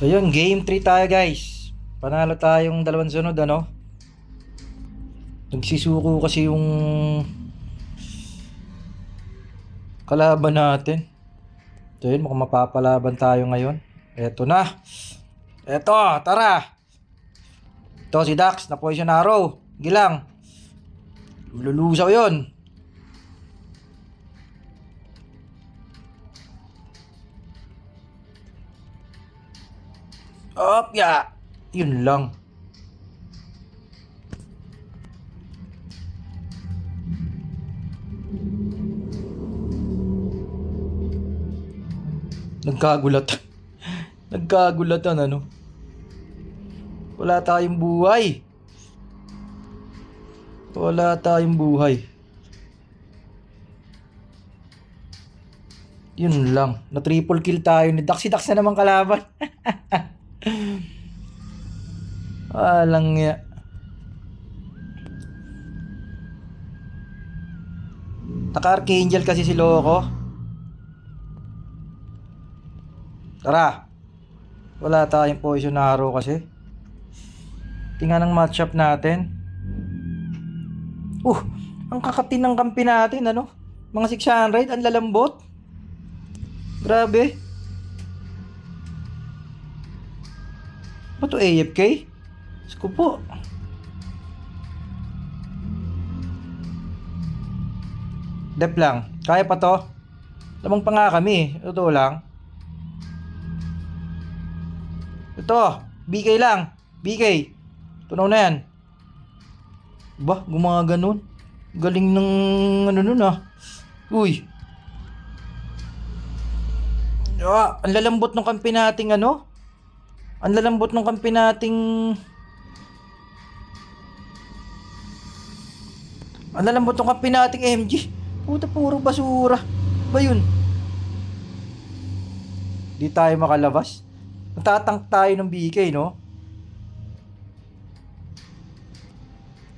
So yun, game 3 tayo guys. Panalo tayong dalawang sunod ano. Nagsisuko kasi yung kalaban natin. So yun, mukhang mapapalaban tayo ngayon. Eto na. Eto, tara. Ito si Dax na poison arrow. Gilang. Lulusaw yun. Opya. Yun lang. Nagkagulatan. Nagkagulatan ano. Wala tayong buhay. Wala tayong buhay. Yun lang. Na triple kill tayo ni Dax. Si Dax na naman kalaban. Walang ya. Naka-Archangel kasi si Loco. Tara. Wala tayong poison arrow kasi. Tingnan ang matchup natin. Ang kakatin ng kampi natin ano. Mga 600, ang lalambot. Grabe. Ba to AFK? Sko po. Dep lang. Kaya pa to. Lamang pa nga kami. Totoo lang. Ito. BK lang. BK. Tunaw na yan. Ba? Gumaganon. Galing ng ano nun ah. Uy. Ang lalambot ng kampi nating ano. Ang lalambot ng kampi nating Ang lalambot ng kampi nating MG. Puta, puro basura. Ba yun? Di tayo makalabas. Natatank tayo ng BK no.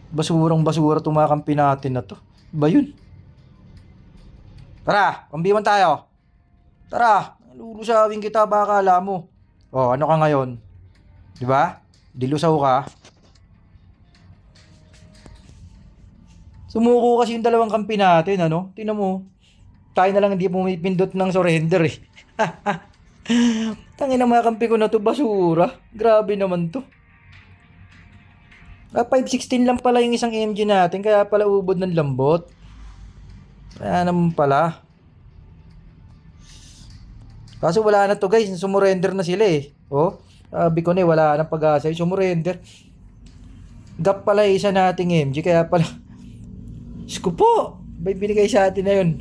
Basurang basura itong mga kampi natin na to. Ba yun? Tara, pambiwan tayo. Tara, lulusawin kita baka akala mo. Oh, ano ka ngayon? 'Di ba? Dilusaw ka. Sumuko kasi yung dalawang kampi natin, ano? Tingnan mo. Tayo na lang hindi pumipindot ng surrender eh. Tangina mga kampi ko na to, basura. Grabe naman to. 516 lang pala yung isang MG natin, kaya pala ubod ng lambot. Kaya naman pala. Kaso wala na to guys, sumurrender na sila eh. Oh, sabi ko na wala nang pag-asa, sumurrender. Gap pala isa nating MG, kaya pala. Sko po, may binigay sa atin na yun.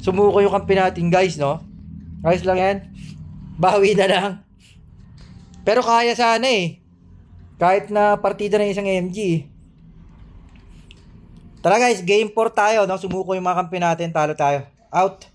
Sumuko yung kampi natin guys, no? Ayos lang yan. Bawi na lang. Pero kaya sana eh. Kahit na partida na isang MG. Tara guys, game 4 tayo, no? Sumuko yung mga kampi natin, talo tayo. Out.